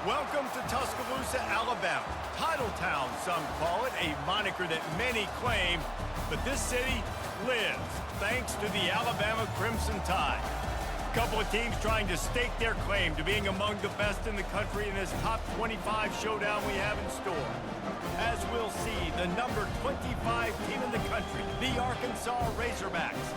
Welcome to Tuscaloosa, Alabama. Titletown, some call it, a moniker that many claim, but this city lives thanks to the Alabama Crimson Tide. A couple of teams trying to stake their claim to being among the best in the country in this top 25 showdown we have in store. As we'll see, the number 25 team in the country, the Arkansas Razorbacks,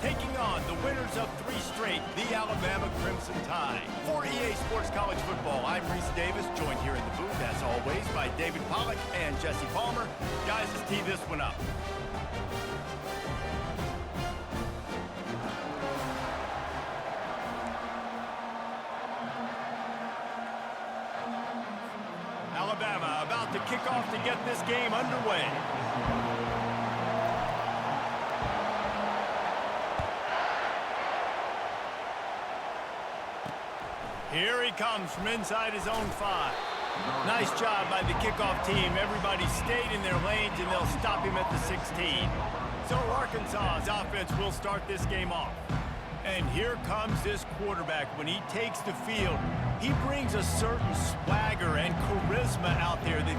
taking on the winners of 3 straight, the Alabama Crimson Tide. For EA Sports College Football, I'm Reese Davis, joined here in the booth, as always, by David Pollack and Jesse Palmer. Guys, let's tee this one up. Alabama about to kick off to get this game underway. Here he comes from inside his own 5. Nice job by the kickoff team. Everybody stayed in their lanes, and they'll stop him at the 16. So Arkansas's offense will start this game off. And here comes this quarterback. When he takes the field, he brings a certain swagger and charisma out there that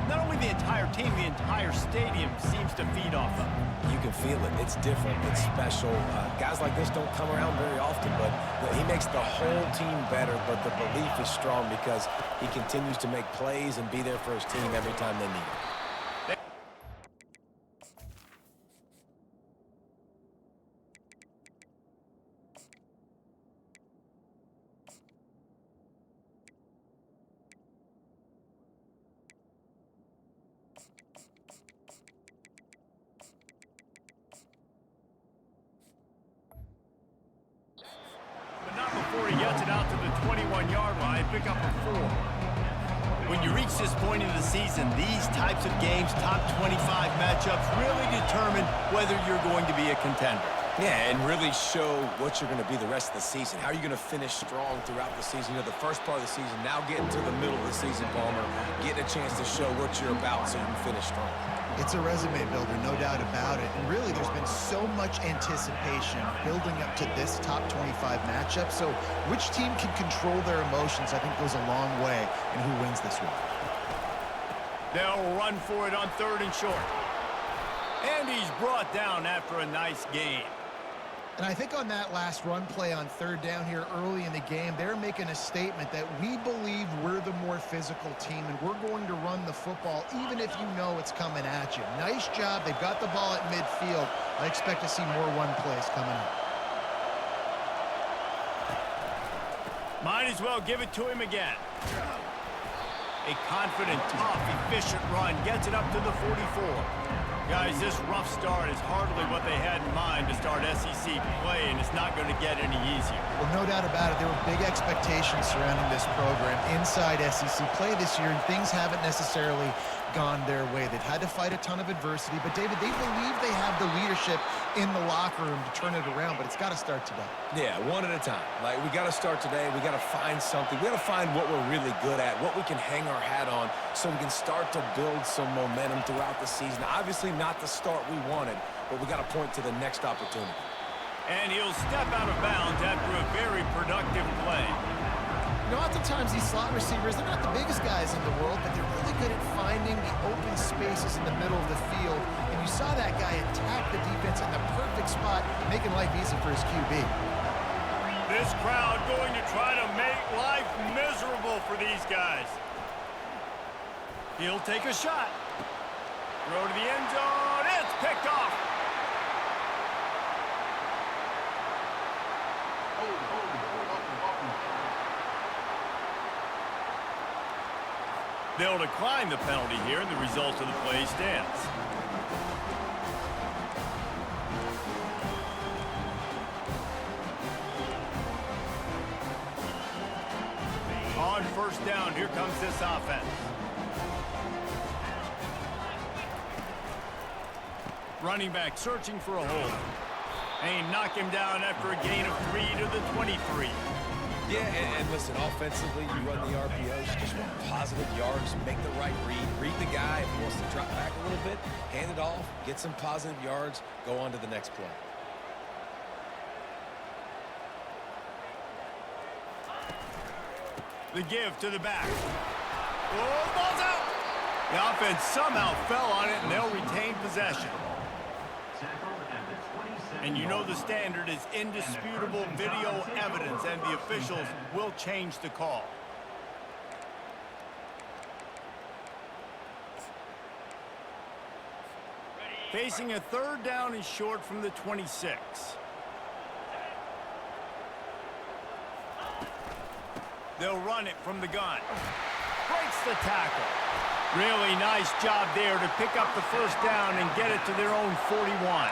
not only the entire team, the entire stadium seems to feed off of. You can feel it. It's different. It's special. Guys like this don't come around very often, but he makes the whole team better, but the belief is strong because he continues to make plays and be there for his team every time they need it. Before he gets it out to the 21-yard line, pick up a 4. When you reach this point in the season, these types of games, top 25 matchups, really determine whether you're going to be a contender. Yeah, and really show what you're going to be the rest of the season. How are you going to finish strong throughout the season? You know, the first part of the season, now getting to the middle of the season, Palmer, getting a chance to show what you're about so you can finish strong. It's a resume builder, no doubt about it. And really, there's been so much anticipation building up to this top 25 matchup. So which team can control their emotions, I think, goes a long way in who wins this one. They'll run for it on 3rd and short. And he's brought down after a nice gain. And I think on that last run play on 3rd down here early in the game, they're making a statement that we believe we're the more physical team and we're going to run the football even if you know it's coming at you. Nice job. They've got the ball at midfield. I expect to see more run plays coming up. Might as well give it to him again. A confident, tough, efficient run gets it up to the 44. Guys, this rough start is hardly what they had in mind to start SEC play, and it's not going to get any easier. Well, no doubt about it. There were big expectations surrounding this program inside SEC play this year, and things haven't necessarily gone their way. They've had to fight a ton of adversity, but, David, they believe they have the leadership in the locker room to turn it around, but it's got to start today. Yeah, one at a time. Like, we got to start today. We got to find something. We got to find what we're really good at, what we can hang our hat on so we can start to build some momentum throughout the season. Obviously not the start we wanted, but we got to point to the next opportunity. And he'll step out of bounds after a very productive play. You know, oftentimes these slot receivers, they're not the biggest guys in the world, but they're really good at finding the open spaces in the middle of the field. And you saw that guy attack the defense in the perfect spot, making life easy for his QB. This crowd going to try to make life miserable for these guys. He'll take a shot. Throw to the end zone. It's picked off. They'll decline the penalty here, and the result of the play stands. On 1st down, here comes this offense. Running back searching for a hole. And he knocked him down after a gain of 3 to the 23. Yeah, and listen, offensively, you run the RPOs, you just want positive yards, make the right read the guy. If he wants to drop back a little bit, hand it off, get some positive yards, go on to the next play. The give to the back. Oh, ball's out. The offense somehow fell on it, and they'll retain possession. And you know the standard is indisputable video evidence, and the officials will change the call. Facing a third down and short from the 26. They'll run it from the gun. Breaks the tackle. Really nice job there to pick up the first down and get it to their own 41.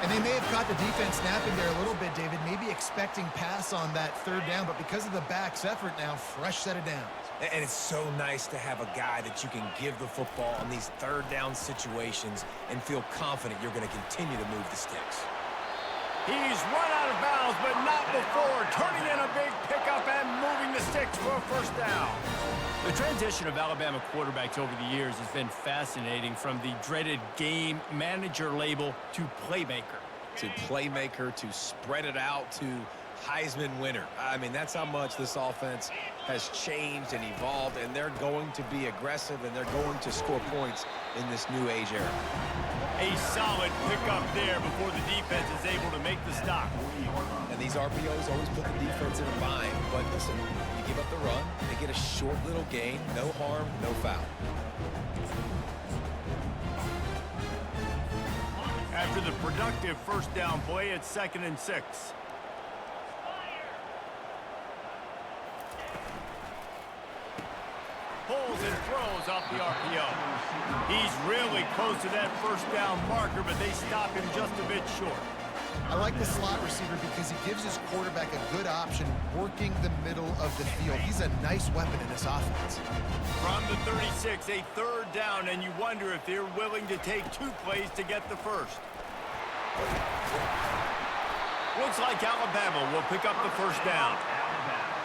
And they may have caught the defense snapping there a little bit, David, maybe expecting pass on that third down, but because of the back's effort now, fresh set of downs. And it's so nice to have a guy that you can give the football on these third down situations and feel confident you're going to continue to move the sticks. He's run out of bounds, but not before turning in a big pickup and moving the sticks for a first down. The transition of Alabama quarterbacks over the years has been fascinating, from the dreaded game manager label to playmaker. To playmaker, to spread it out, to Heisman winner. I mean, that's how much this offense has changed and evolved, and they're going to be aggressive, and they're going to score points in this new age era. A solid pickup there before the defense is able to make the stop. And these RPOs always put the defense in a bind, but listen, you give up the run, they get a short little gain, no harm, no foul. After the productive first down play, it's 2nd and 6. Pulls and throws off the RPO. He's really close to that first down marker, but they stop him just a bit short. I like the slot receiver because he gives his quarterback a good option working the middle of the field. He's a nice weapon in this offense. From the 36, a third down, and you wonder if they're willing to take 2 plays to get the first. Looks like Alabama will pick up the first down.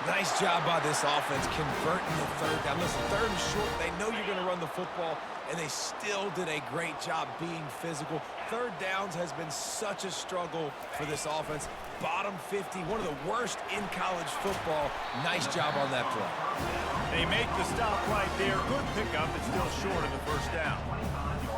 Nice job by this offense converting the third down. Listen, third and short, they know you're going to run the football, and they still did a great job being physical. Third downs has been such a struggle for this offense. Bottom 50, one of the worst in college football. Nice job on that play. They make the stop right there. Good pickup, but still short of the first down.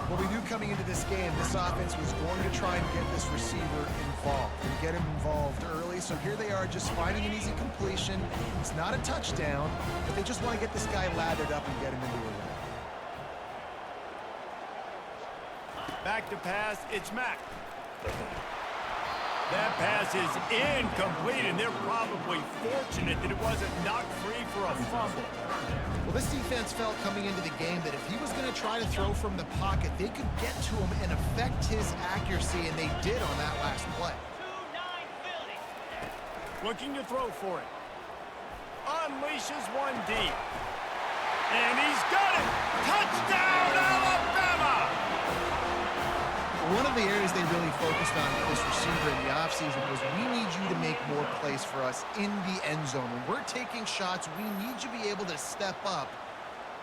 Well, we knew coming into this game, this offense was going to try and get this receiver involved and get him involved early. So here they are just finding an easy completion. It's not a touchdown, but they just want to get this guy lathered up and get him into a run. Back to pass, it's Mack. That pass is incomplete, and they're probably fortunate that it wasn't knocked free for a fumble. Well, this defense felt coming into the game that if he was going to try to throw from the pocket, they could get to him and affect his accuracy, and they did on that last play. Looking to throw for it. Unleashes one deep. And he's got it! Touchdown, Alabama! One of the areas they really focused on with this receiver in the offseason was, we need you to make more plays for us in the end zone. When we're taking shots, we need you to be able to step up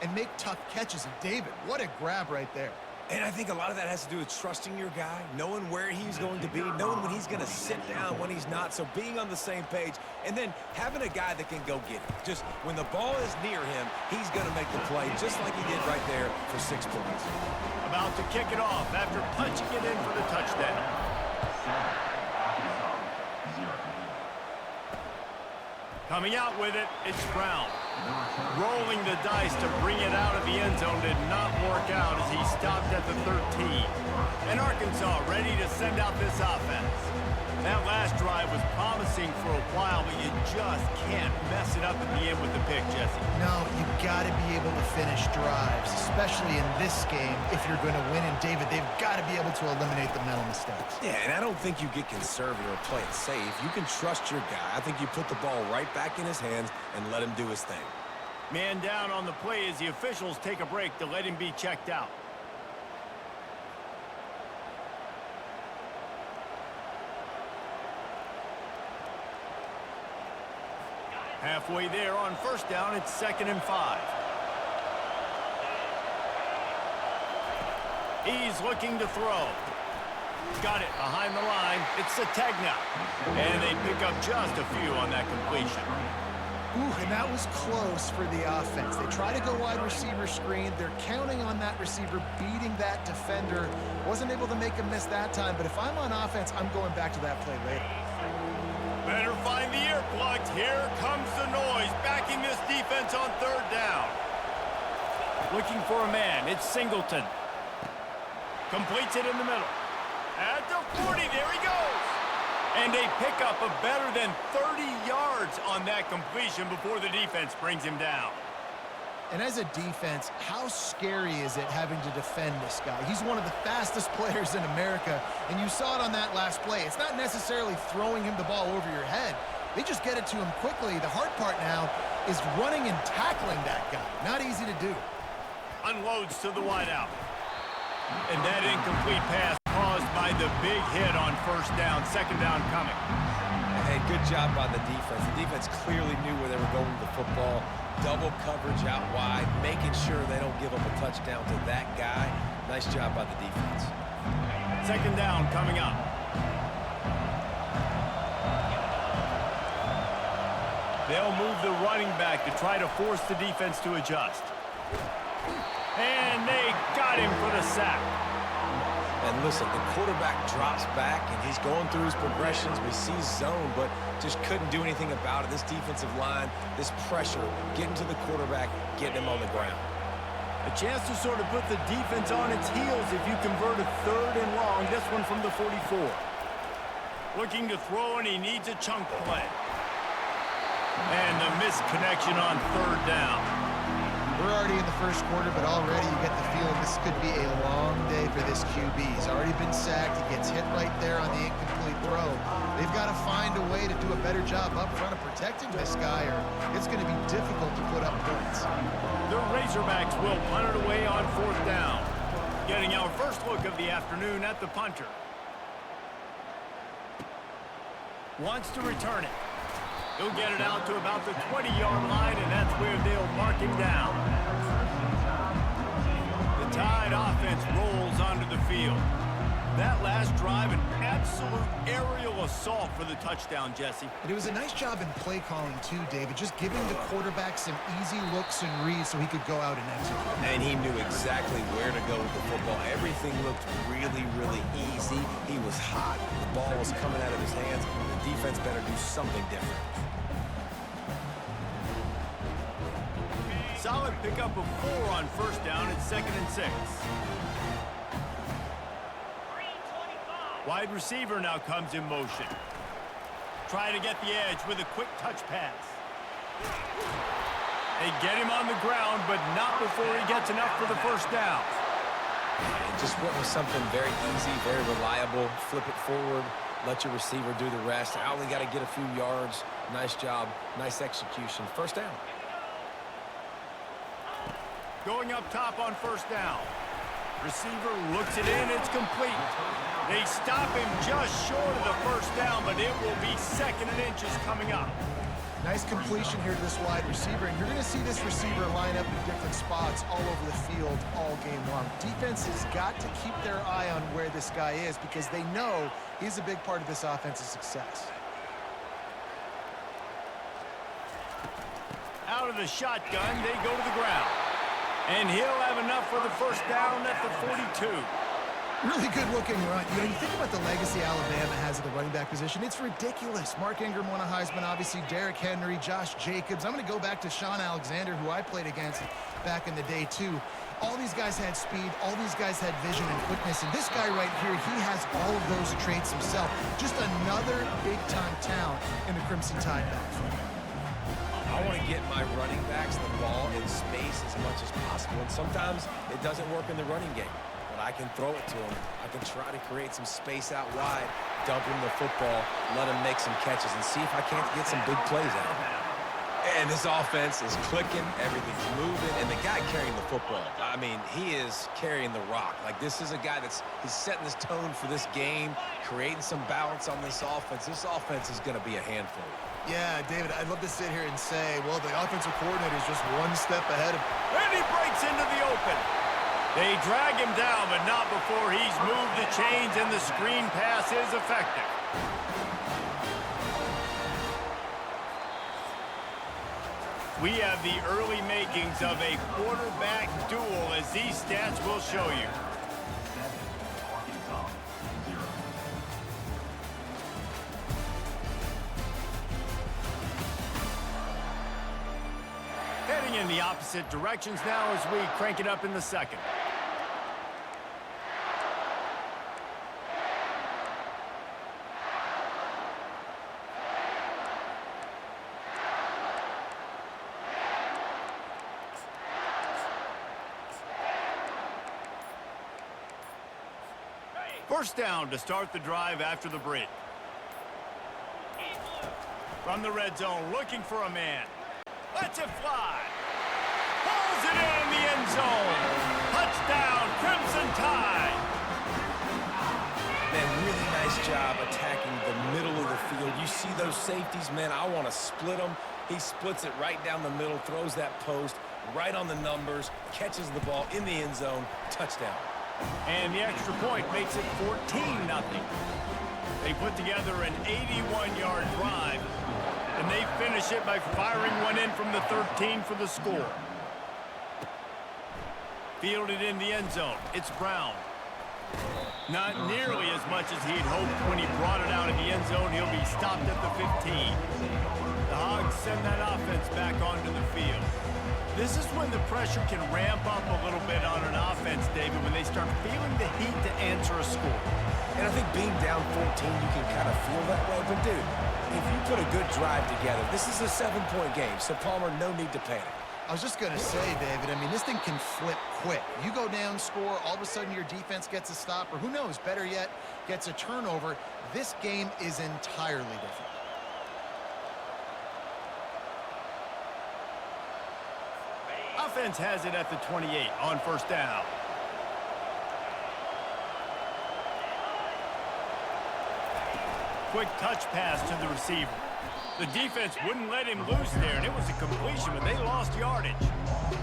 and make tough catches. And David, what a grab right there. And I think a lot of that has to do with trusting your guy, knowing where he's going to be, knowing when he's going to sit down, when he's not. So being on the same page, and then having a guy that can go get it. Just when the ball is near him, he's going to make the play, just like he did right there for 6 points. About to kick it off after punching it in for the touchdown. Coming out with it, it's Brown. Rolling the dice to bring it out of the end zone did not work out as he stopped at the 13. And Arkansas ready to send out this offense. That last drive was promising for a while, but you just can't mess it up at the end with the pick, Jesse. No, you got to be able to finish drives, especially in this game if you're going to win. And David, they've got to be able to eliminate the mental mistakes. Yeah, and I don't think you get conservative or play it safe. You can trust your guy. I think you put the ball right back in his hands and let him do his thing. Man down on the play as the officials take a break to let him be checked out. Halfway there on first down, it's 2nd and 5. He's looking to throw. Got it behind the line. It's Sategna. And they pick up just a few on that completion. Ooh, and that was close for the offense. They try to go wide receiver screen. They're counting on that receiver beating that defender. Wasn't able to make a miss that time, but if I'm on offense, I'm going back to that play later. Better find the earplugs. Here comes the noise, backing this defense on third down. Looking for a man. It's Singleton. Completes it in the middle. At the 40, there he goes. And a pickup of better than 30 yards on that completion before the defense brings him down. And as a defense, how scary is it having to defend this guy? He's one of the fastest players in America, and you saw it on that last play. It's not necessarily throwing him the ball over your head. They just get it to him quickly. The hard part now is running and tackling that guy. Not easy to do. Unloads to the wideout. And that incomplete pass caused by the big hit on first down. Second down coming. Hey, good job by the defense. The defense clearly knew where they were going with the football. Double coverage out wide, making sure they don't give up a touchdown to that guy. Nice job by the defense. Second down coming up. They'll move the running back to try to force the defense to adjust. And they got him for the sack. And listen, the quarterback drops back, and he's going through his progressions. We see zone, but just couldn't do anything about it. This defensive line, this pressure, getting to the quarterback, getting him on the ground. A chance to sort of put the defense on its heels if you convert a third and long. This one from the 44. Looking to throw, and he needs a chunk play. And the missed connection on third down. We're already in the first quarter, but already you get the feeling this could be a long day for this QB. He's already been sacked. He gets hit right there on the incomplete throw. They've got to find a way to do a better job up front of protecting this guy, or it's going to be difficult to put up points. The Razorbacks will punt it away on fourth down. Getting our first look of the afternoon at the punter. Wants to return it. He'll get it out to about the 20-yard line, and that's where they'll mark him down. The Tide offense rolls onto the field. That last drive, an absolute aerial assault for the touchdown, Jesse. And it was a nice job in play calling, too, David, just giving the quarterback some easy looks and reads so he could go out and execute. And he knew exactly where to go with the football. Everything looked really, really easy. He was hot. The ball was coming out of his hands. The defense better do something different. Solid pickup of 4 on first down at 2nd and 6. Wide receiver now comes in motion. Trying to get the edge with a quick touch pass. They get him on the ground, but not before he gets enough for the first down. And just went with something very easy, very reliable. Flip it forward, let your receiver do the rest. I only got to get a few yards. Nice job, nice execution. First down. Going up top on first down. Receiver looks it in, it's complete. They stop him just short of the first down, but it will be 2nd and inches coming up. Nice completion here to this wide receiver, and you're going to see this receiver line up in different spots all over the field all game long. Defense has got to keep their eye on where this guy is because they know he's a big part of this offense's success. Out of the shotgun, they go to the ground. And he'll have enough for the first down at the 42. Really good looking run. You know, you think about the legacy Alabama has at the running back position. It's ridiculous. Mark Ingram won a Heisman, obviously. Derrick Henry, Josh Jacobs. I'm going to go back to Sean Alexander, who I played against back in the day, too. All these guys had speed. All these guys had vision and quickness. And this guy right here, he has all of those traits himself. Just another big-time talent in the Crimson Tide backfield. I want to get my running backs the ball in space as much as possible. And sometimes it doesn't work in the running game. But I can throw it to him. I can try to create some space out wide, dump him the football, let him make some catches, and see if I can't get some big plays out of him. And this offense is clicking, everything's moving, and the guy carrying the football, I mean, he is carrying the rock. Like, this is a guy he's setting this tone for this game, creating some balance on this offense. This offense is going to be a handful. Yeah, David, I'd love to sit here and say, well, the offensive coordinator is just one step ahead of him. And he breaks into the open. They drag him down, but not before he's moved the chains, and the screen pass is effective. We have the early makings of a quarterback duel, as these stats will show you. Heading in the opposite directions now as we crank it up in the second. First down to start the drive after the break. From the red zone, looking for a man. Lets it fly. Pulls it in the end zone. Touchdown, Crimson Tide. Man, really nice job attacking the middle of the field. You see those safeties, man, I want to split them. He splits it right down the middle, throws that post, right on the numbers, catches the ball in the end zone. Touchdown. And the extra point makes it 14-0. They put together an 81-yard drive, and they finish it by firing one in from the 13 for the score. Fielded in the end zone. It's Brown. Not nearly as much as he'd hoped when he brought it out of the end zone. He'll be stopped at the 15. The Hogs send that offense back onto the field. This is when the pressure can ramp up a little bit on an offense, David, when they start feeling the heat to answer a score. And I think being down 14, you can kind of feel that way. But, dude, if you put a good drive together, this is a 7-point game, so, Palmer, no need to panic. I was just going to say, David, I mean, this thing can flip quick. You go down, score, all of a sudden your defense gets a stop, or who knows, better yet, gets a turnover. This game is entirely different. Offense has it at the 28 on first down. Quick touch pass to the receiver. The defense wouldn't let him loose there, and it was a completion, but they lost yardage.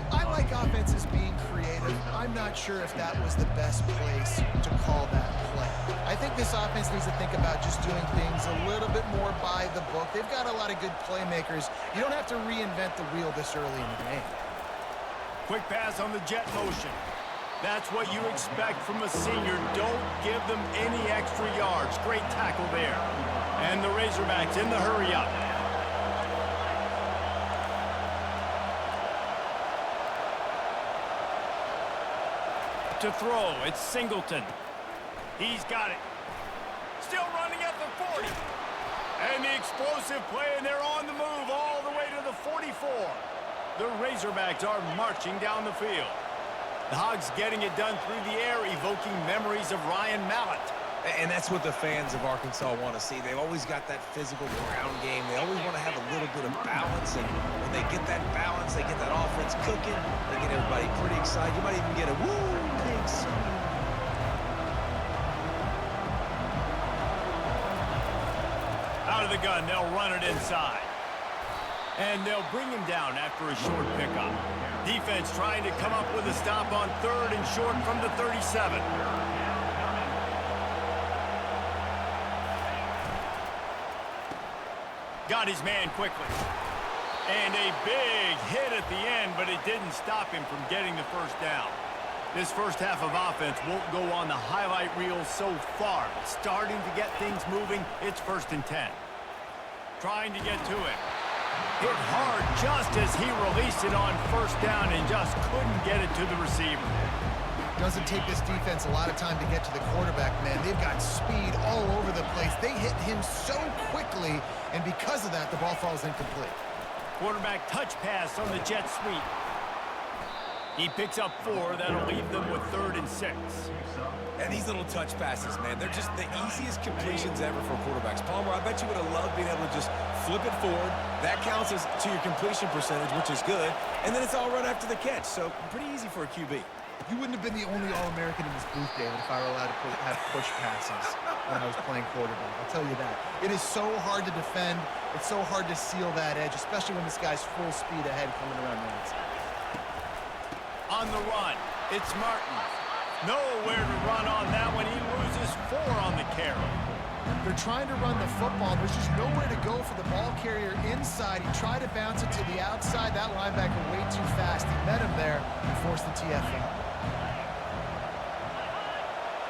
I like offenses being creative. I'm not sure if that was the best place to call that play. I think this offense needs to think about just doing things a little bit more by the book. They've got a lot of good playmakers. You don't have to reinvent the wheel this early in the game. Quick pass on the jet motion. That's what you expect from a senior. Don't give them any extra yards. Great tackle there. And the Razorbacks in the hurry up. To throw, it's Singleton. He's got it. Still running at the 40. And the explosive play, and they're on the move all the way to the 44. The Razorbacks are marching down the field. The Hogs getting it done through the air, evoking memories of Ryan Mallett. And that's what the fans of Arkansas want to see. They've always got that physical ground game. They always want to have a little bit of balance. And when they get that balance, they get that offense cooking. They get everybody pretty excited. You might even get a woo, pigs. Out of the gun, they'll run it inside. And they'll bring him down after a short pickup. Defense trying to come up with a stop on third and short from the 37. Got his man quickly. And a big hit at the end, but it didn't stop him from getting the first down. This first half of offense won't go on the highlight reel so far. But starting to get things moving, it's 1st and 10. Trying to get to it. Hit hard just as he released it on first down and just couldn't get it to the receiver. Doesn't take this defense a lot of time to get to the quarterback, man. They've got speed all over the place. They hit him so quickly, and because of that, the ball falls incomplete. Quarterback touch pass on the jet sweep. He picks up 4. That'll leave them with 3rd and 6. And these little touch passes, man, they're just the easiest completions ever for quarterbacks. Palmer, I bet you would have loved being able to just flip it forward. That counts as to your completion percentage, which is good. And then it's all run after the catch, so pretty easy for a QB. You wouldn't have been the only All-American in this booth, David, if I were allowed to have push passes when I was playing quarterback. I'll tell you that. It is so hard to defend. It's so hard to seal that edge, especially when this guy's full speed ahead coming around the outside. On the run, it's Martin. Nowhere to run on that one. He loses 4 on the carry. They're trying to run the football. There's just nowhere to go for the ball carrier inside. He tried to bounce it to the outside. That linebacker way too fast. He met him there and forced the TFL.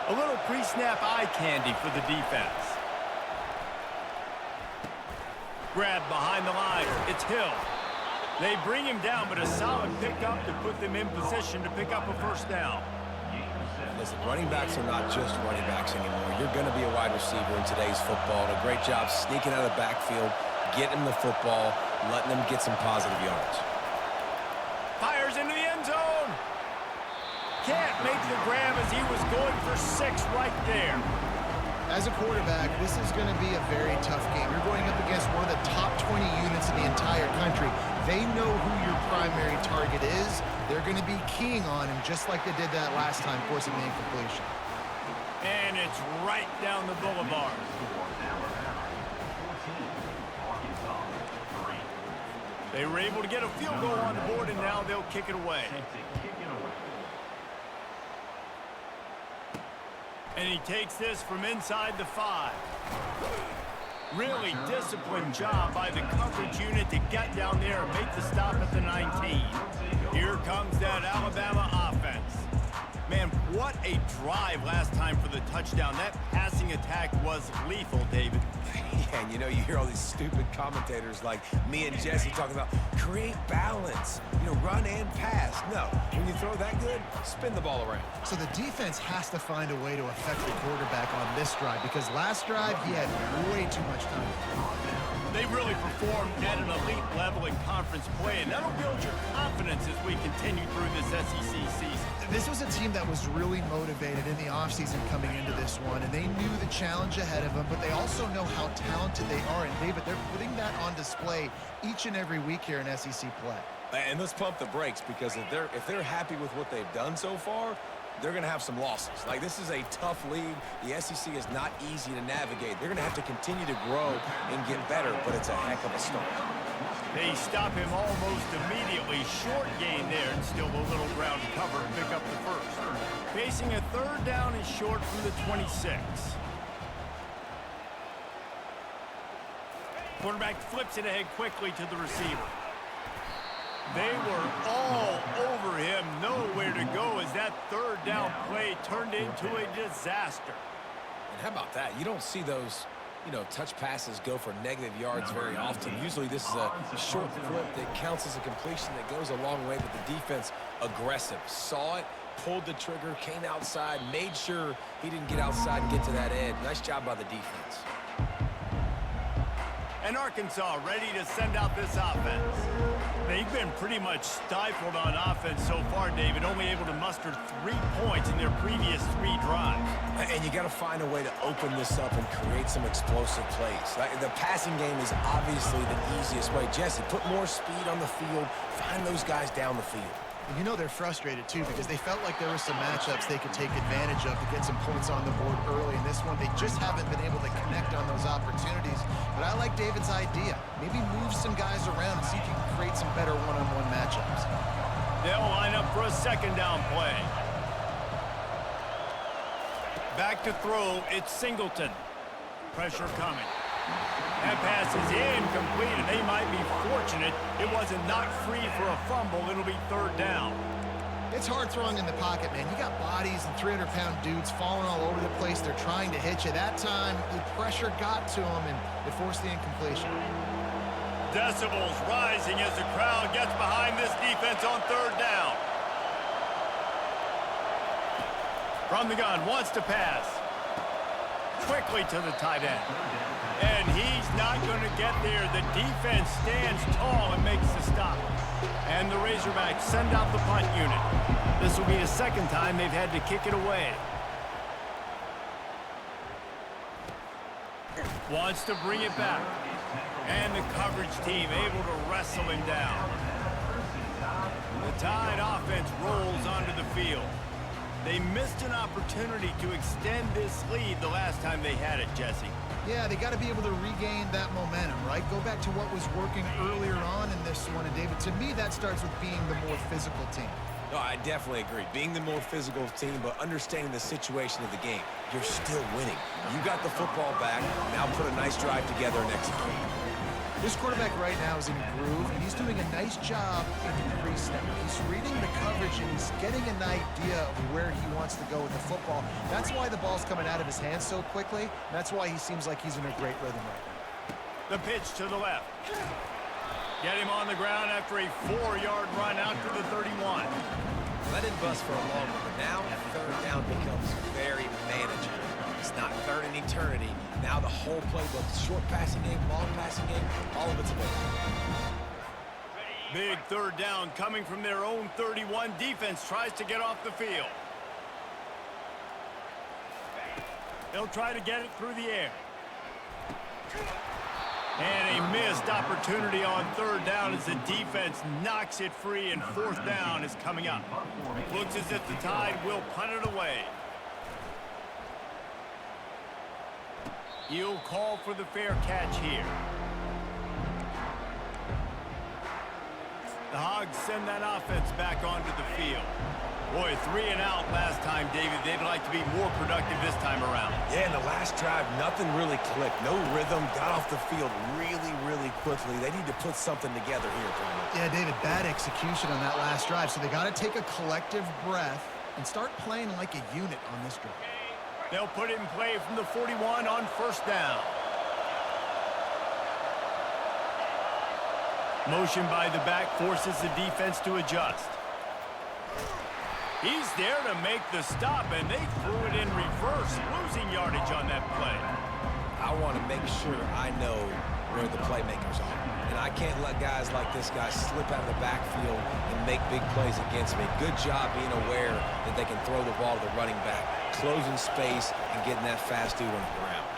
A little pre-snap eye candy for the defense. Grab behind the line. It's Hill. They bring him down, but a solid pickup to put them in position to pick up a first down. Listen, running backs are not just running backs anymore. You're going to be a wide receiver in today's football. And a great job sneaking out of the backfield, getting him the football, letting them get some positive yards. Fires into the end zone. Can't make the grab as he was going for 6 right there. As a quarterback, this is going to be a very tough game. You're going up against one of the top 20 units in the entire country. They know who your primary target is. They're going to be keying on him just like they did that last time, forcing the incompletion. And it's right down the boulevard. They were able to get a field goal on the board, and now they'll kick it away. And he takes this from inside the 5. Really disciplined job by the coverage unit to get down there and make the stop at the 19. Here comes that Alabama offense. Man, what a drive last time for the touchdown. That passing attack was lethal, David. Yeah, and you know, you hear all these stupid commentators like me and Jesse talking about create balance, you know, run and pass. No, when you throw that good, spin the ball around. So the defense has to find a way to affect the quarterback on this drive because last drive he had way too much time. They really performed at an elite level in conference play, and that'll build your confidence as we continue through this SEC season. This was a team that was really motivated in the offseason coming into this one, and they knew the challenge ahead of them, but they also know how talented they are. And, David, they're putting that on display each and every week here in SEC play. And let's pump the brakes because if they're happy with what they've done so far, they're going to have some losses. Like, this is a tough league. The SEC is not easy to navigate. They're going to have to continue to grow and get better, but it's a heck of a start. They stop him almost immediately. Short gain there, and still a little ground cover to pick up the first. Facing a 3rd down and short from the 26. Quarterback flips it ahead quickly to the receiver. They were all over him, nowhere to go as that 3rd down play turned into a disaster. And how about that? You don't see those, you know, touch passes go for negative yards very often. Usually this is a short flip that counts as a completion that goes a long way, but the defense aggressive. Saw it, pulled the trigger, came outside, made sure he didn't get outside and get to that edge. Nice job by the defense. And Arkansas ready to send out this offense. They've been pretty much stifled on offense so far, David, only able to muster 3 points in their previous 3 drives. And you got to find a way to open this up and create some explosive plays. Like, the passing game is obviously the easiest way. Jesse, put more speed on the field, find those guys down the field. And you know they're frustrated, too, because they felt like there were some matchups they could take advantage of to get some points on the board early. In this one, they just haven't been able to connect on those opportunities. But I like David's idea. Maybe move some guys around and see if you can create some better one-on-one matchups. They'll line up for a 2nd down play. Back to throw, it's Singleton. Pressure coming. That pass is incomplete, and they might be fortunate it wasn't knocked free for a fumble. It'll be 3rd down. It's hard throwing in the pocket, man. You got bodies and 300-pound dudes falling all over the place. They're trying to hit you. That time, the pressure got to them, and it forced the incompletion. Decibels rising as the crowd gets behind this defense on 3rd down. From the gun, wants to pass. Quickly to the tight end. And he's not going to get there. The defense stands tall and makes the stop. And the Razorbacks send out the punt unit. This will be the 2nd time they've had to kick it away. Wants to bring it back. And the coverage team able to wrestle him down. The Tide offense rolls onto the field. They missed an opportunity to extend this lead the last time they had it, Jesse. Yeah, they got to be able to regain that momentum, right? Go back to what was working earlier on in this one. And, David, to me, that starts with being the more physical team. No, I definitely agree. Being the more physical team, but understanding the situation of the game, you're still winning. You got the football back. Now put a nice drive together and execute. This quarterback right now is in a groove, and he's doing a nice job in the pre-snap. He's reading the coverage, and he's getting an idea of where he wants to go with the football. That's why the ball's coming out of his hands so quickly. That's why he seems like he's in a great rhythm right now. The pitch to the left. Get him on the ground after a 4-yard run out to the 31. Let it bust for a long one, but now third down becomes very manageable. It's not third in eternity. Now the whole playbook, short passing game, long passing game, all of it's available. Big third down coming from their own 31. Defense tries to get off the field. They'll try to get it through the air. And a missed opportunity on third down as the defense knocks it free, and fourth down is coming up. Looks as if the Tide will punt it away. He'll call for the fair catch here. The Hogs send that offense back onto the field. Boy, 3 and out last time, David. They'd like to be more productive this time around. Yeah, in the last drive, nothing really clicked. No rhythm, got off the field really quickly. They need to put something together here, Kramer. Yeah, David, bad execution on that last drive, so they got to take a collective breath and start playing like a unit on this drive. They'll put it in play from the 41 on first down. Motion by the back forces the defense to adjust. He's there to make the stop, and they threw it in reverse, losing yardage on that play. I want to make sure I know where the playmakers are. And I can't let guys like this guy slip out of the backfield and make big plays against me. Good job being aware that they can throw the ball to the running back, closing space, and getting that fast dude on the ground.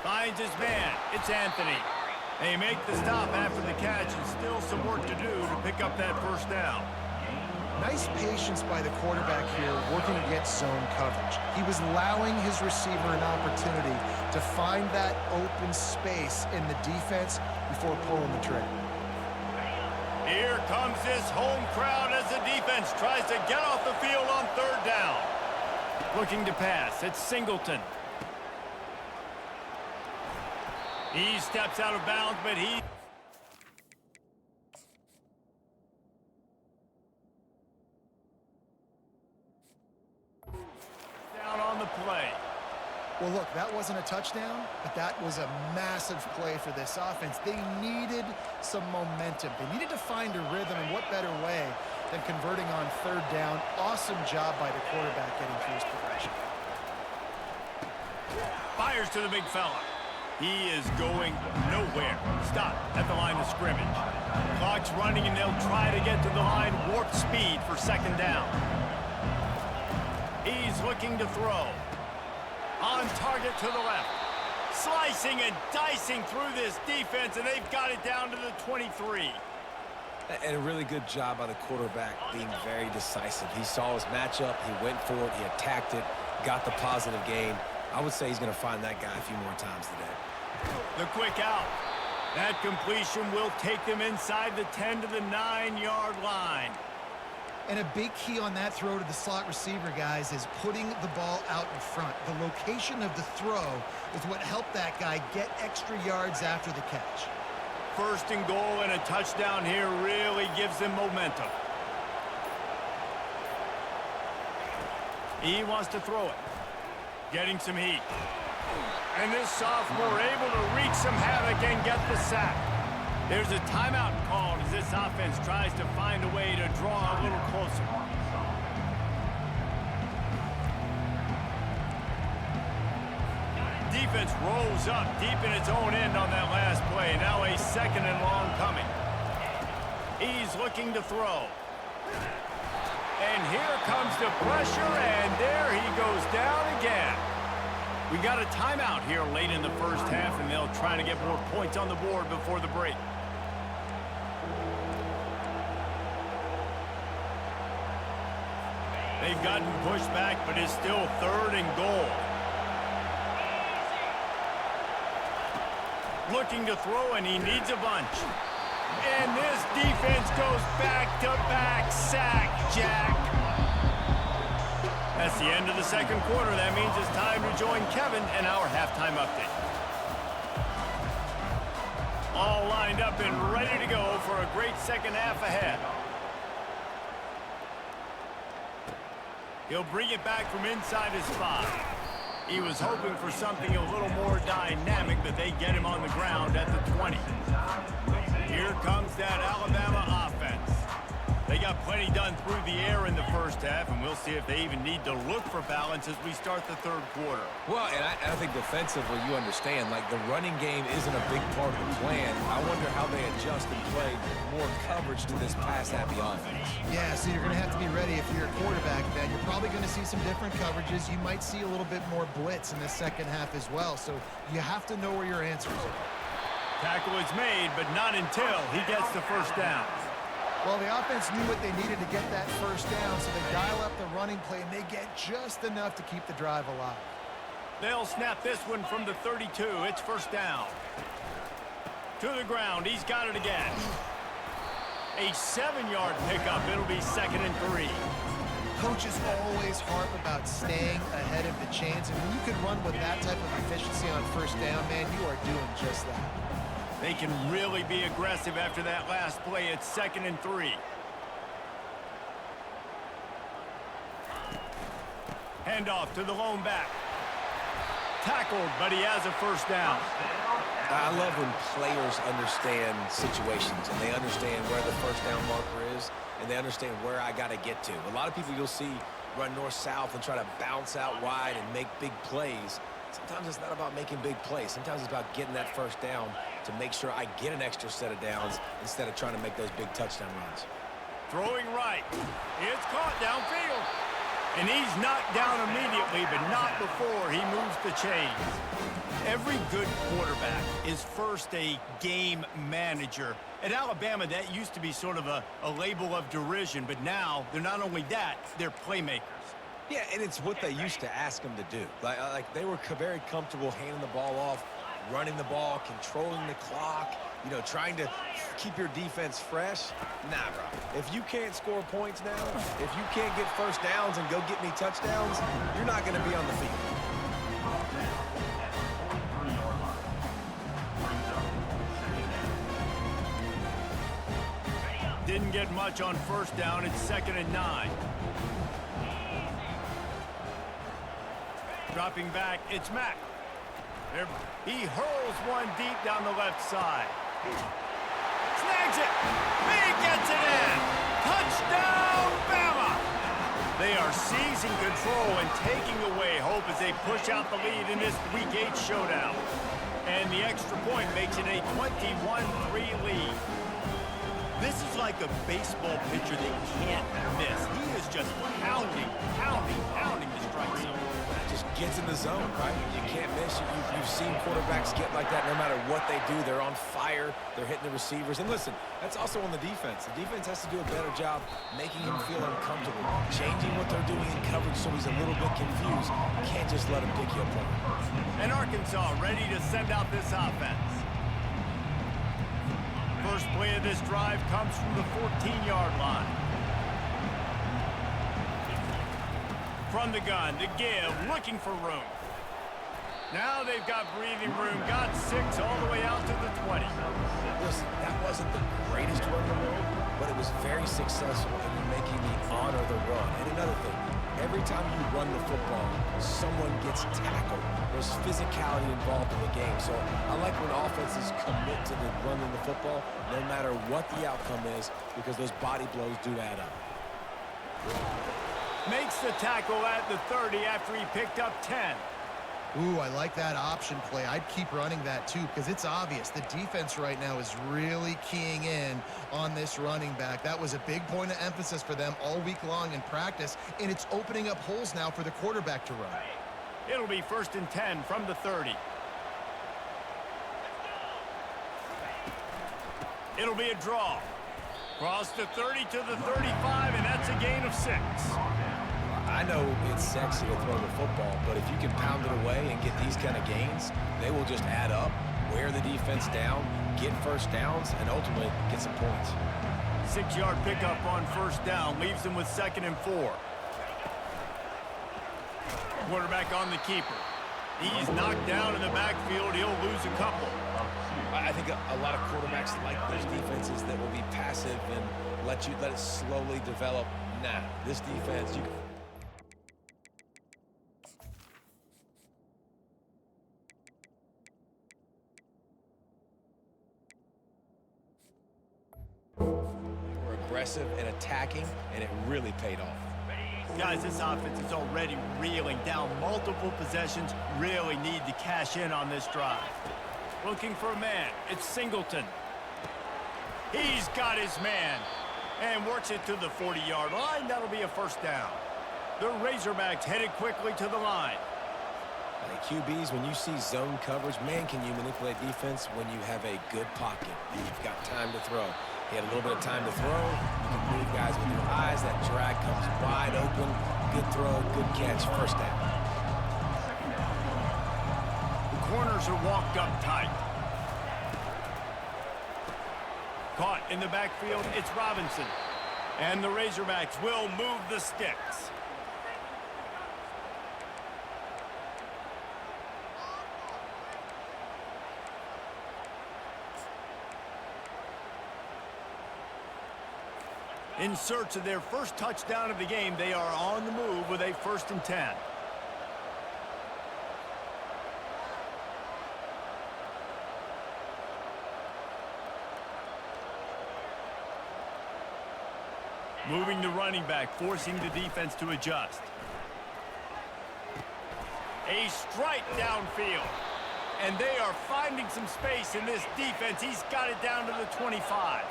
Finds his man. It's Anthony. They make the stop after the catch, and still some work to do to pick up that first down. Nice patience by the quarterback here, working against zone coverage. He was allowing his receiver an opportunity to find that open space in the defense before pulling the trigger. Here comes this home crowd as the defense tries to get off the field on third down. Looking to pass. It's Singleton. He steps out of bounds, but he... down on the play. Well, look, that wasn't a touchdown, but that was a massive play for this offense. They needed some momentum. They needed to find a rhythm, and what better way than converting on third down. Awesome job by the quarterback getting through his progression. Fires to the big fella. He is going nowhere. Stop at the line of scrimmage. Clock's running, and they'll try to get to the line. Warp speed for second down. He's looking to throw. On target to the left. Slicing and dicing through this defense, and they've got it down to the 23. And a really good job by the quarterback being very decisive. He saw his matchup, he went for it, he attacked it, got the positive gain. I would say he's going to find that guy a few more times today. The quick out. That completion will take them inside the 10 to the 9-yard line. And a big key on that throw to the slot receiver, guys, is putting the ball out in front. The location of the throw is what helped that guy get extra yards after the catch. First and goal and a touchdown here really gives them momentum. He wants to throw it. Getting some heat. And this sophomore able to wreak some havoc and get the sack. There's a timeout called as this offense tries to find a way to draw a little closer. Defense rolls up deep in its own end on that last play. Now a second and long coming. He's looking to throw. And here comes the pressure, and there he goes down again. We got a timeout here late in the first half, and they'll try to get more points on the board before the break. They've gotten pushed back, but it's still third and goal. Looking to throw, and he needs a bunch. And this defense goes back-to-back sack, Jack. That's the end of the second quarter. That means it's time to join Kevin in our halftime update. All lined up and ready to go for a great second half ahead. He'll bring it back from inside his 5. He was hoping for something a little more dynamic, but they get him on the ground at the 20. Here comes that Alabama offense. They got plenty done through the air in the first half, and we'll see if they even need to look for balance as we start the third quarter. Well, and I think defensively, you understand, like the running game isn't a big part of the plan. I wonder how they adjust and play more coverage to this pass-happy offense. Yeah, so you're going to have to be ready if you're a quarterback, Ben. You're probably going to see some different coverages. You might see a little bit more blitz in the second half as well, so you have to know where your answers are. Tackle is made, but not until he gets the first down. Well, the offense knew what they needed to get that first down, so they dial up the running play, and they get just enough to keep the drive alive. They'll snap this one from the 32. It's first down. To the ground. He's got it again. A 7-yard pickup. It'll be 2nd and 3. Coaches always harp about staying ahead of the chains, and when you can run with that type of efficiency on first down, man, you are doing just that. They can really be aggressive after that last play. It's 2nd and 3. Handoff to the lone back. Tackled, but he has a first down. I love when players understand situations and they understand where the first down marker is and they understand where I got to get to. A lot of people you'll see run north-south and try to bounce out wide and make big plays. Sometimes it's not about making big plays. Sometimes it's about getting that first down to make sure I get an extra set of downs instead of trying to make those big touchdown runs. Throwing right. It's caught downfield. And he's knocked down immediately, but not before he moves the chains. Every good quarterback is first a game manager. At Alabama, that used to be sort of a label of derision, but now they're not only that, they're playmakers. Yeah, and it's what they used to ask them to do. Like they were very comfortable handing the ball off, running the ball, controlling the clock, you know, trying to keep your defense fresh. Nah, bro. If you can't score points now, if you can't get first downs and go get me touchdowns, you're not going to be on the field. Didn't get much on first down. It's 2nd and 9. Dropping back, it's Mack. He hurls one deep down the left side. Snags it. He gets it in. Touchdown, Bama. They are seizing control and taking away hope as they push out the lead in this Week 8 showdown. And the extra point makes it a 21-3 lead. This is like a baseball pitcher they can't miss. He is just pounding the strike zone. Just gets in the zone, right? You can't miss. You've seen quarterbacks get like that no matter what they do. They're on fire. They're hitting the receivers. And listen, that's also on the defense. The defense has to do a better job making him feel uncomfortable, changing what they're doing in coverage so he's a little bit confused. You can't just let him dig you apart. And Arkansas ready to send out this offense. First play of this drive comes from the 14-yard line. From the gun to give, looking for room. Now they've got breathing room, got 6 all the way out to the 20. Listen, that wasn't the greatest run in the world, but it was very successful in making me honor the run. And another thing, every time you run the football, someone gets tackled. There's physicality involved in the game. So I like when offenses commit to the running the football, no matter what the outcome is, because those body blows do add up. Makes the tackle at the 30 after he picked up 10. Ooh, I like that option play. I'd keep running that too because it's obvious the defense right now is really keying in on this running back. That was a big point of emphasis for them all week long in practice, and it's opening up holes now for the quarterback to run. It'll be 1st and 10 from the 30. It'll be a draw. Cross the 30 to the 35, and that's a gain of 6. I know it's sexy to throw the football, but if you can pound it away and get these kind of gains, they will just add up wear the defense down, get first downs, and ultimately get some points. 6-yard pickup on first down leaves them with 2nd and 4. Quarterback on the keeper. He's knocked down in the backfield. He'll lose a couple. I think a lot of quarterbacks like those defenses that will be passive and let it slowly develop. Nah, this defense, we're aggressive and attacking, and it really paid off. Guys, this offense is already reeling down multiple possessions. Really need to cash in on this drive. Looking for a man. It's Singleton. He's got his man and works it to the 40-yard line. That'll be a first down. The Razorbacks headed quickly to the line. QBs, when you see zone coverage, man, can you manipulate defense when you have a good pocket and you've got time to throw. He had a little bit of time to throw. You can move guys with your eyes. That drag comes wide open. Good throw, good catch, first down. The corners are walked up tight. Caught in the backfield, it's Robinson. And the Razorbacks will move the sticks. In search of their first touchdown of the game, they are on the move with a 1st and 10. Moving the running back, forcing the defense to adjust. A strike downfield. And they are finding some space in this defense. He's got it down to the 25.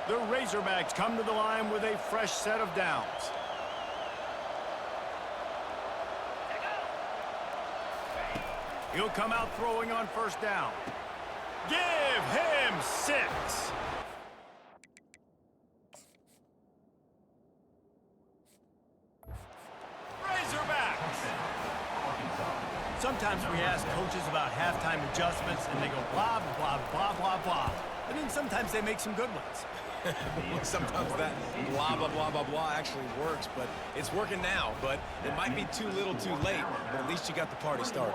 The Razorbacks come to the line with a fresh set of downs. He'll come out throwing on first down. Give him 6. Razorbacks. Sometimes we ask coaches about halftime adjustments, and they go blah, blah, blah, blah, blah. And then sometimes they make some good ones. Sometimes that blah, blah, blah, blah, blah actually works, but it's working now. But it might be too little too late, but at least you got the party started.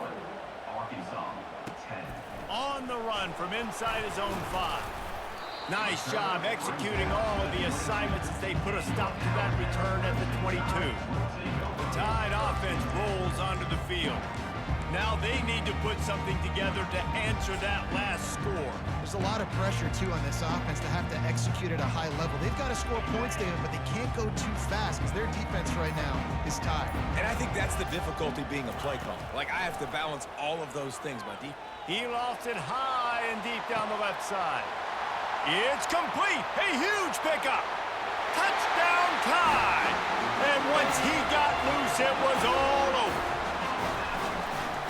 On the run from inside his own 5. Nice job executing all of the assignments as they put a stop to that return at the 22. The Tide offense rolls onto the field. Now they need to put something together to answer that last score. There's a lot of pressure, too, on this offense to have to execute at a high level. They've got to score points, David, but they can't go too fast because their defense right now is tired. And I think that's the difficulty being a play caller. Like, I have to balance all of those things, my defense. He lofts it high and deep down the left side. It's complete. A huge pickup. Touchdown Tide. And once he got loose, it was all over.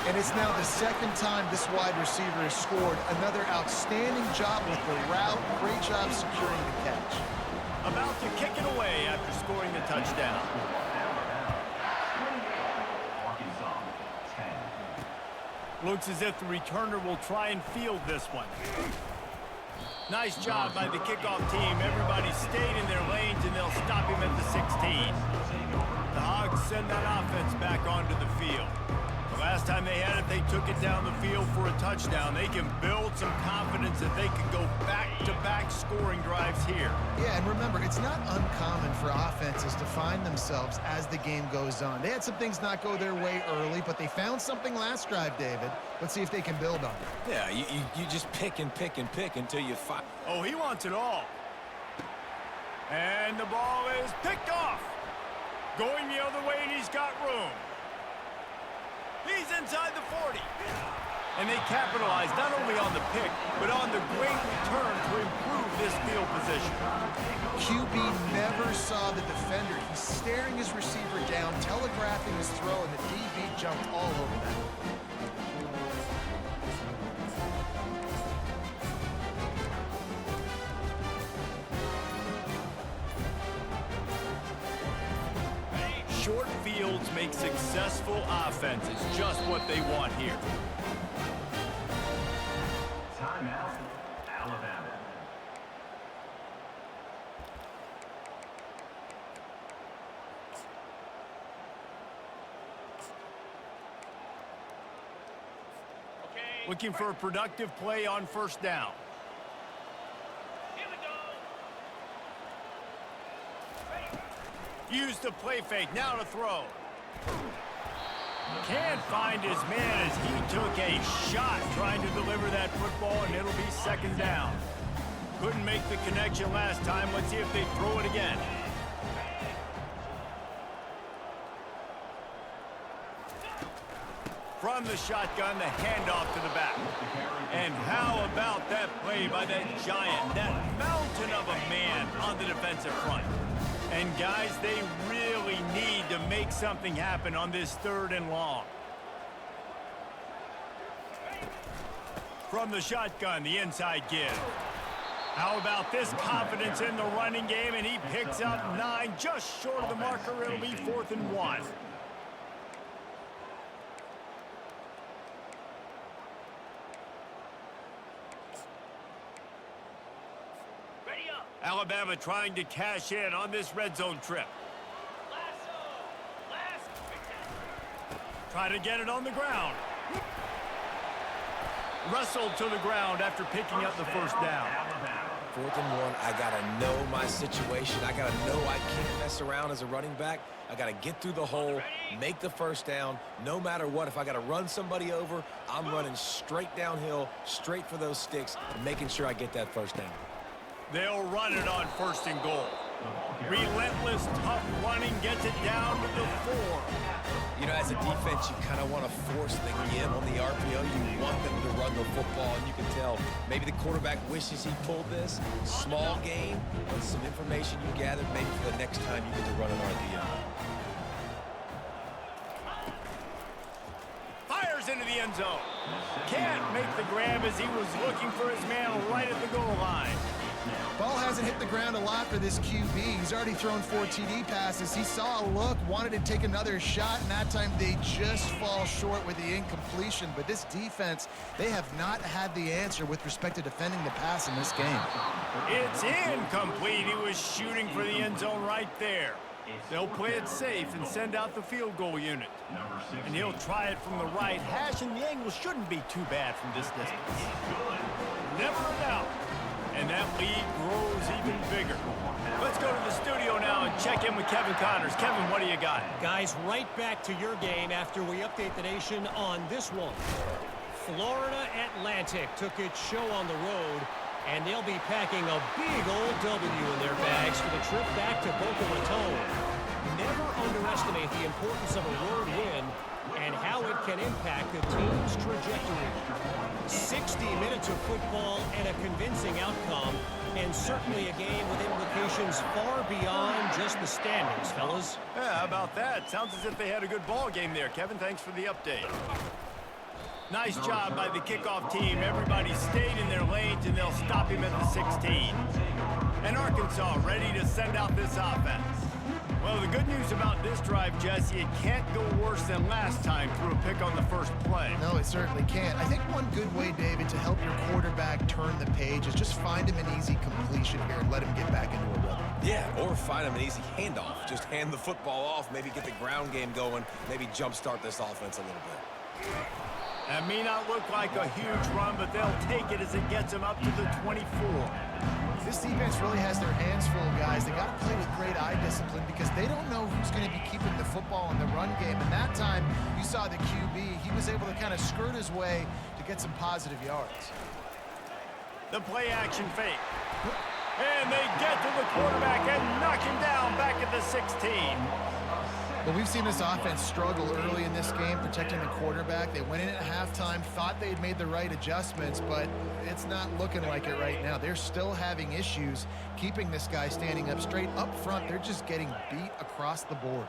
And it's now the 2nd time this wide receiver has scored. Another outstanding job with the route. Great job securing the catch. About to kick it away after scoring the touchdown. Looks as if the returner will try and field this one. Nice job by the kickoff team. Everybody stayed in their lanes, and they'll stop him at the 16. The Hogs send that offense back onto the field. The last time they had it, they took it down the field for a touchdown. They can build some confidence that they can go back-to-back scoring drives here. Yeah, and remember, it's not uncommon for offenses to find themselves as the game goes on. They had some things not go their way early, but they found something last drive, David. Let's see if they can build on it. Yeah, you just pick and pick and pick until you find. Oh, he wants it all. And the ball is picked off. Going the other way, and he's got room. He's inside the 40. And they capitalize not only on the pick, but on the great return to improve this field position. QB never saw the defender. He's staring his receiver down, telegraphing his throw, and the DB jumped all over that. Short fields make successful offenses just what they want here. Timeout, Alabama. Looking for a productive play on first down. Here we go. Use the play fake, now to throw. Can't find his man as he took a shot trying to deliver that football, and it'll be second down. Couldn't make the connection last time. Let's see if they throw it again. From the shotgun, the handoff to the back. And how about that play by that giant, that mountain of a man on the defensive front? And guys, they really need to make something happen on this 3rd and long. From the shotgun, the inside give. How about this confidence in the running game? And he picks up 9, just short of the marker. It'll be 4th and 1. Alabama trying to cash in on this red zone trip. Try to get it on the ground. Wrestled to the ground after picking up the first down. 4th and 1, I got to know my situation. I got to know I can't mess around as a running back. I got to get through the hole, make the first down, no matter what. If I got to run somebody over, I'm running straight downhill, straight for those sticks, making sure I get that first down. They'll run it on 1st and goal. Relentless, tough running gets it down to the 4. You know, as a defense, you kind of want to force the give on the RPO. You want them to run the football, and you can tell maybe the quarterback wishes he pulled this. Small game, but some information you gathered maybe for the next time you get to run an RPO. Fires into the end zone. Can't make the grab as he was looking for his man right at the goal line. Ball hasn't hit the ground a lot for this QB. He's already thrown 4 TD passes. He saw a look, wanted to take another shot, and that time they just fall short with the incompletion. But this defense, they have not had the answer with respect to defending the pass in this game. It's incomplete. He was shooting for the end zone right there. They'll play it safe and send out the field goal unit. And he'll try it from the right hash, and the angle shouldn't be too bad from this distance. Never a doubt. And that lead grows even bigger. Let's go to the studio now and check in with Kevin Connors. Kevin, what do you got? Guys, right back to your game after we update the nation on this one. Florida Atlantic took its show on the road, and they'll be packing a big old W in their bags for the trip back to Boca Raton. Never underestimate the importance of a road win and how it can impact the team's trajectory. 60 minutes of football and a convincing outcome, and certainly a game with implications far beyond just the standings, fellas. Yeah, how about that? Sounds as if they had a good ball game there. Kevin, thanks for the update. Nice job by the kickoff team. Everybody stayed in their lanes, and they'll stop him at the 16. And Arkansas ready to send out this offense. Well, the good news about this drive, Jesse, it can't go worse than last time through a pick on the first play. No, it certainly can't. I think one good way, David, to help your quarterback turn the page is just find him an easy completion here and let him get back into a rhythm. Yeah, or find him an easy handoff. Just hand the football off, maybe get the ground game going, maybe jumpstart this offense a little bit. That may not look like a huge run, but they'll take it as it gets them up to the 24. This defense really has their hands full, guys. They got to play with great eye discipline because they don't know who's going to be keeping the football in the run game. And that time, you saw the QB. He was able to kind of skirt his way to get some positive yards. The play action fake. And they get to the quarterback and knock him down back at the 16. Well, we've seen this offense struggle early in this game protecting the quarterback. They went in at halftime, thought they'd made the right adjustments, but it's not looking like it right now. They're still having issues keeping this guy standing up straight. Up front, they're just getting beat across the board.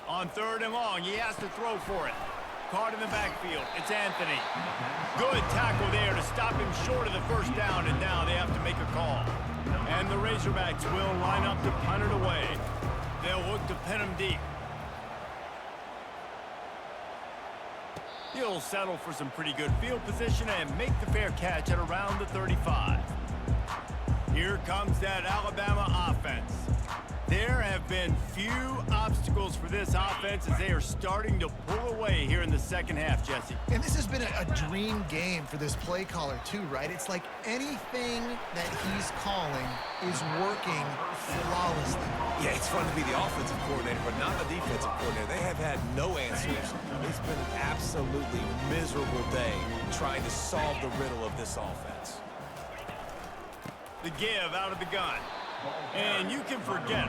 On 3rd and long, he has to throw for it. Caught in the backfield. It's Anthony. Good tackle there to stop him short of the first down, and now they have to make a call. And the Razorbacks will line up to punt it away. They'll look to pin him deep. He'll settle for some pretty good field position and make the fair catch at around the 35. Here comes that Alabama offense. There have been few obstacles for this offense as they are starting to pull away here in the second half, Jesse. And this has been a dream game for this play caller too, right? It's like anything that he's calling is working flawlessly. Yeah, it's fun to be the offensive coordinator, but not the defensive coordinator. They have had no answers. It's been an absolutely miserable day trying to solve the riddle of this offense. The give out of the gun. And you can forget.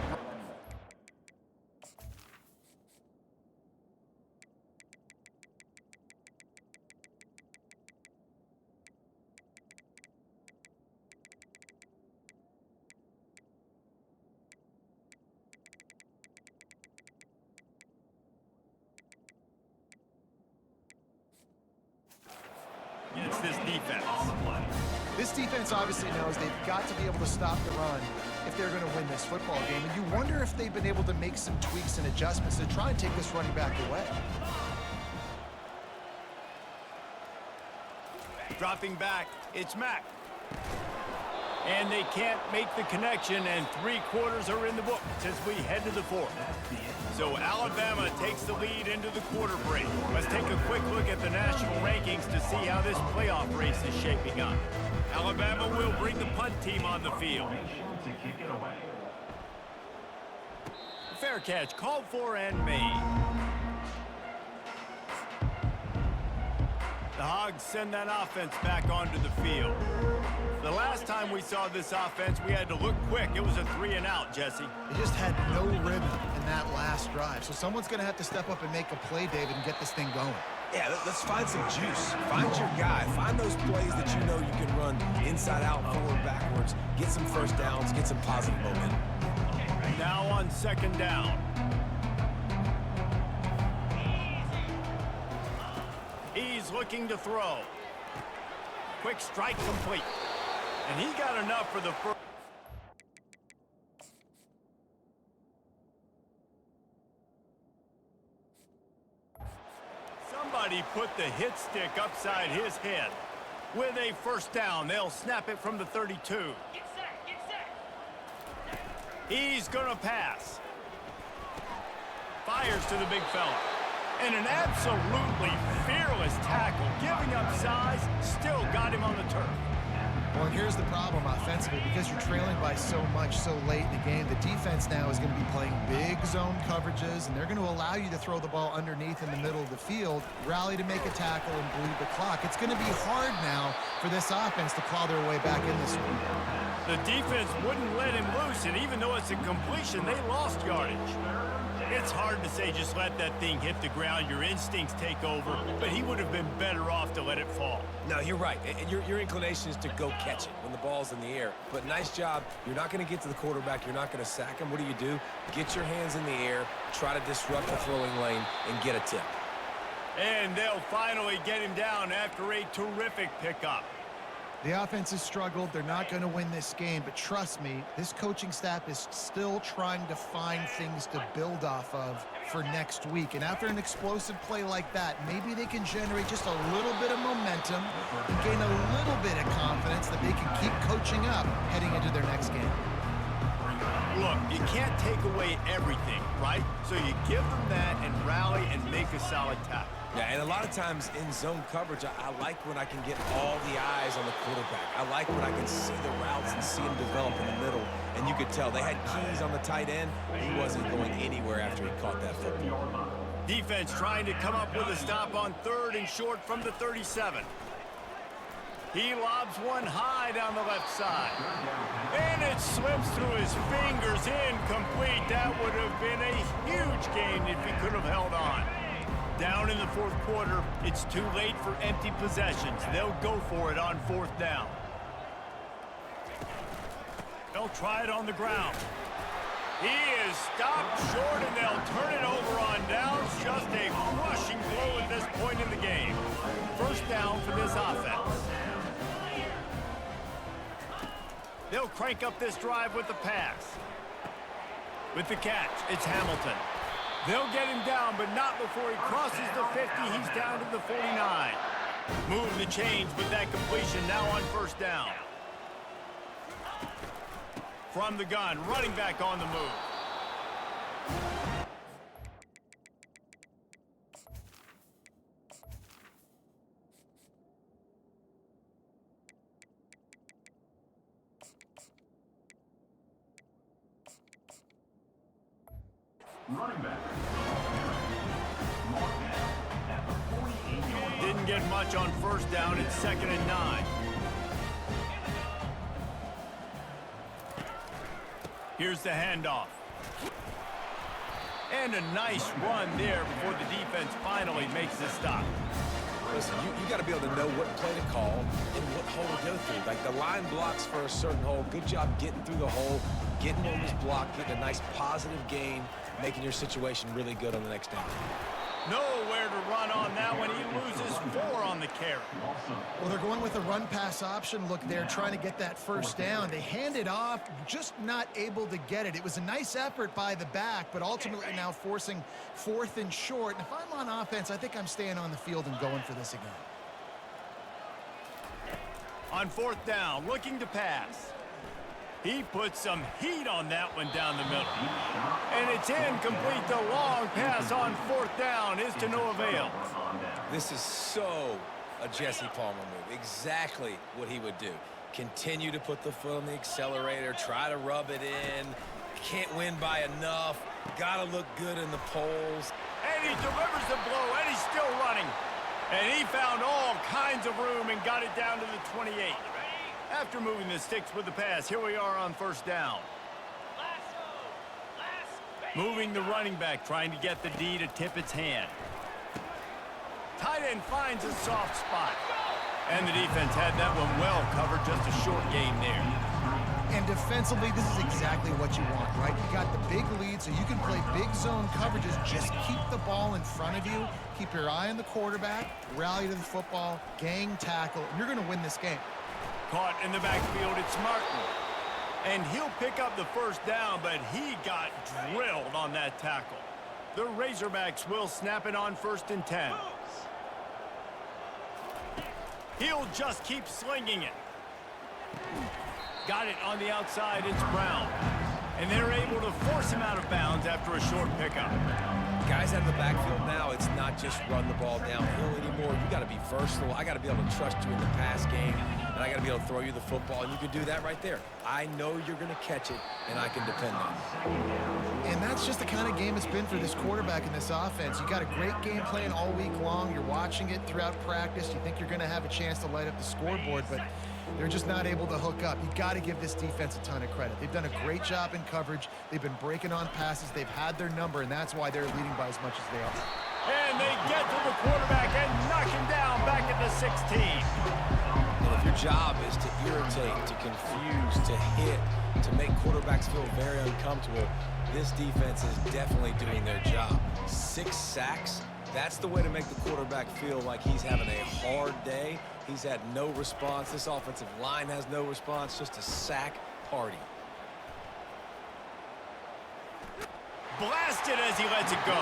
It's this defense. This defense obviously knows they've got to be able to stop the run if they're going to win this football game. And you wonder if they've been able to make some tweaks and adjustments to try and take this running back away. Dropping back, it's Mack. And they can't make the connection, and 3 quarters are in the books as we head to the 4th. So Alabama takes the lead into the quarter break. Let's take a quick look at the national rankings to see how this playoff race is shaping up. Alabama will bring the punt team on the field. To kick it away. Fair catch called for and made. The Hogs send that offense back onto the field. The last time we saw this offense, we had to look quick. It was a 3-and-out, Jesse. They just had no rhythm in that last drive. So someone's going to have to step up and make a play, David, and get this thing going. Yeah, let's find some juice. Find your guy. Find those plays that you know you can run inside out, forward, backwards. Get some first downs. Get some positive momentum. Now on 2nd down. He's looking to throw. Quick strike complete. And he got enough for the first. Somebody put the hit stick upside his head. With a first down, they'll snap it from the 32. Get set, get set. He's gonna pass. Fires to the big fella. And an absolutely fearless tackle, giving up size, still got him on the turf. Well, here's the problem offensively. Because you're trailing by so much so late in the game, the defense now is going to be playing big zone coverages, and they're going to allow you to throw the ball underneath in the middle of the field, rally to make a tackle, and bleed the clock. It's going to be hard now for this offense to claw their way back in this one. The defense wouldn't let him loose, and even though it's a completion, they lost yardage. It's hard to say just let that thing hit the ground. Your instincts take over, but he would have been better off to let it fall. No, you're right. Your inclination is to go catch it when the ball's in the air. But nice job. You're not going to get to the quarterback. You're not going to sack him. What do? Get your hands in the air, try to disrupt the throwing lane, and get a tip. And they'll finally get him down after a terrific pickup. The offense has struggled. They're not going to win this game, but trust me, this coaching staff is still trying to find things to build off of for next week. And after an explosive play like that, maybe they can generate just a little bit of momentum and gain a little bit of confidence that they can keep coaching up heading into their next game. Look, you can't take away everything, right? So you give them that and rally and make a solid tackle. Yeah, and a lot of times in zone coverage, I like when I can get all the eyes on the quarterback. I like when I can see the routes and see him develop in the middle. And you could tell they had keys on the tight end. He wasn't going anywhere after he caught that football. Defense trying to come up with a stop on 3rd and short from the 37. He lobs one high down the left side. And it slips through his fingers, incomplete. That would have been a huge gain if he could have held on. Down in the 4th quarter, it's too late for empty possessions. They'll go for it on 4th down. They'll try it on the ground. He is stopped short, and they'll turn it over on downs. Just a crushing blow at this point in the game. First down for this offense. They'll crank up this drive with the pass. With the catch, it's Hamilton. They'll get him down, but not before he crosses the 50. He's down to the 49. Move the change with that completion now on first down. From the gun, running back on the move. Running back. At the 48-yard line. Didn't get much on first down. It's 2nd and 9. Here's the handoff. And a nice run there before the defense finally makes the stop. Listen, you got to be able to know what play to call and what hole to go through. Like the line blocks for a certain hole. Good job getting through the hole, getting what was blocked, getting a nice positive gain, making your situation really good on the next down. Nowhere to run on that one. He loses 4 on the carry. Well, they're going with a run-pass option look there, trying to get that first down. They hand it off, just not able to get it. It was a nice effort by the back, but ultimately now forcing 4th and short. And if I'm on offense, I think I'm staying on the field and going for this again. On 4th down, looking to pass. He puts some heat on that one down the middle. And it's incomplete. The long pass on 4th down is to no avail. This is so a Jesse Palmer move. Exactly what he would do. Continue to put the foot on the accelerator, try to rub it in. Can't win by enough. Got to look good in the polls. And he delivers the blow, and he's still running. And he found all kinds of room and got it down to the 28. After moving the sticks with the pass, here we are on first down. Moving the running back, trying to get the D to tip its hand. Tight end finds a soft spot. And the defense had that one well covered, just a short game there. And defensively, this is exactly what you want, right? You got the big lead, so you can play big zone coverages. Just keep the ball in front of you. Keep your eye on the quarterback. Rally to the football. Gang tackle. And you're going to win this game. Caught in the backfield, it's Martin. And he'll pick up the first down, but he got drilled on that tackle. The Razorbacks will snap it on 1st and 10. He'll just keep slinging it. Got it on the outside, it's Brown. And they're able to force him out of bounds after a short pickup. Guys out of the backfield now, it's not just run the ball downhill anymore. You got to be versatile. I got to be able to trust you in the pass game, and I got to be able to throw you the football, and you can do that right there. I know you're going to catch it, and I can depend on it. And that's just the kind of game it's been for this quarterback in this offense. You got a great game plan all week long. You're watching it throughout practice. You think you're going to have a chance to light up the scoreboard, but they're just not able to hook up. You got to give this defense a ton of credit. They've done a great job in coverage. They've been breaking on passes. They've had their number, and that's why they're leading by as much as they are. And they get to the quarterback and knock him down back at the 16. And if your job is to irritate, to confuse, to hit, to make quarterbacks feel very uncomfortable, this defense is definitely doing their job. 6 sacks, that's the way to make the quarterback feel like he's having a hard day. He's had no response. This offensive line has no response, just a sack party. Blasted as he lets it go.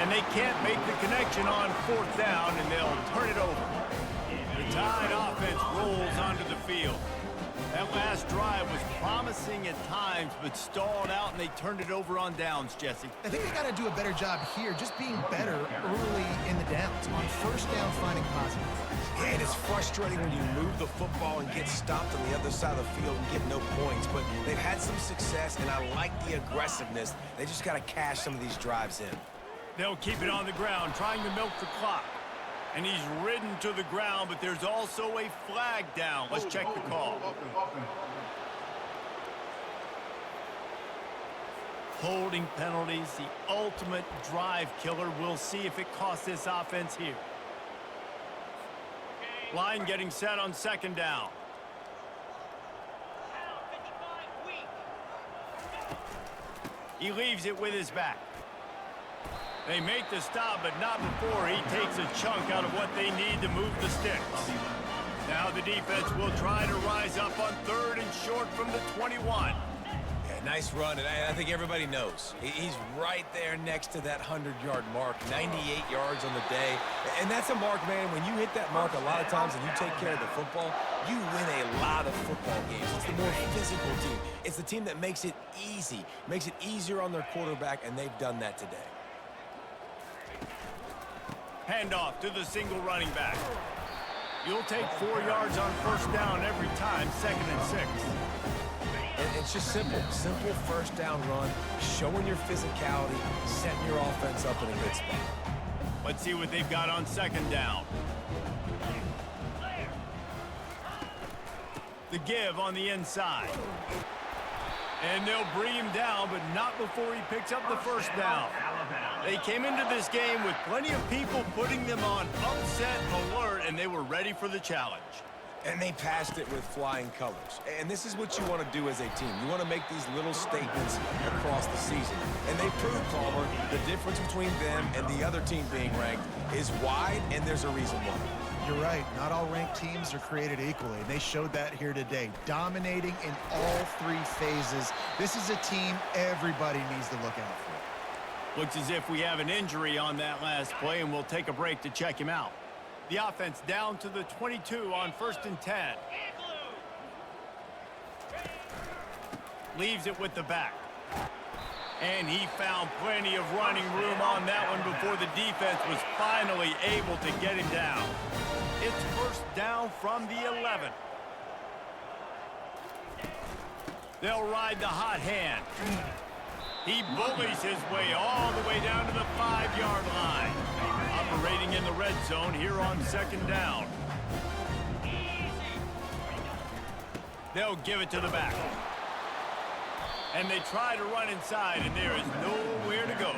And they can't make the connection on 4th down, and they'll turn it over. The Tide offense rolls onto the field. That last drive was promising at times, but stalled out, and they turned it over on downs, Jesse. I think they got to do a better job here, just being better early in the downs. On first down, finding positive. And it's frustrating when you move the football and get stopped on the other side of the field and get no points, but they've had some success, and I like the aggressiveness. They just got to cash some of these drives in. They'll keep it on the ground, trying to milk the clock. And he's ridden to the ground, but there's also a flag down. Let's check the call. Holding penalties, the ultimate drive killer. We'll see if it costs this offense here. Line getting set on 2nd down. He leaves it with his back. They make the stop, but not before he takes a chunk out of what they need to move the sticks. Now the defense will try to rise up on 3rd and short from the 21. Okay, nice run, and I think everybody knows. He's right there next to that 100-yard mark, 98 yards on the day. And that's a mark, man, when you hit that mark a lot of times and you take care of the football, you win a lot of football games. It's the more physical team. It's the team that makes it easy, makes it easier on their quarterback, and they've done that today. Handoff to the single running back. You'll take 4 yards on first down every time, 2nd and 6. And it's just simple first down run, showing your physicality, setting your offense up in a good spot. Let's see what they've got on 2nd down. The give on the inside. And they'll bring him down, but not before he picks up the first down. They came into this game with plenty of people putting them on upset alert, and they were ready for the challenge. And they passed it with flying colors. And this is what you want to do as a team. You want to make these little statements across the season. And they proved, Palmer, the difference between them and the other team being ranked is wide, and there's a reason why. You're right. Not all ranked teams are created equally, and they showed that here today, dominating in all 3 phases. This is a team everybody needs to look out for. Looks as if we have an injury on that last play, and we'll take a break to check him out. The offense down to the 22 on 1st and 10. Leaves it with the back. And he found plenty of running room on that one before the defense was finally able to get him down. It's first down from the 11. They'll ride the hot hand. He bullies his way all the way down to the 5-yard line. Operating in the red zone here on 2nd down. They'll give it to the back. And they try to run inside, and there is nowhere to go.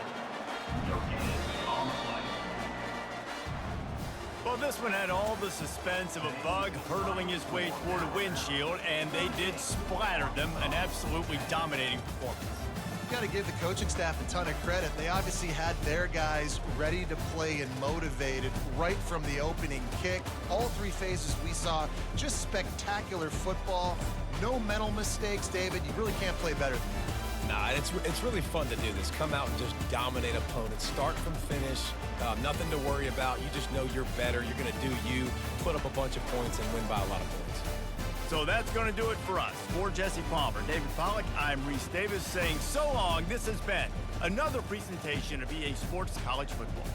Well, this one had all the suspense of a bug hurtling his way toward a windshield, and they did splatter them. An absolutely dominating performance. Got to give the coaching staff a ton of credit. They obviously had their guys ready to play and motivated right from the opening kick. All 3 phases we saw, just spectacular football. No mental mistakes, David. You really can't play better than that. Nah, it's really fun to do this. Come out and just dominate opponents. Start from finish. Nothing to worry about. You just know you're better. You're going to do you, put up a bunch of points, and win by a lot of points. So that's going to do it for us. For Jesse Palmer, David Pollack, I'm Reese Davis saying so long. This has been another presentation of EA Sports College Football.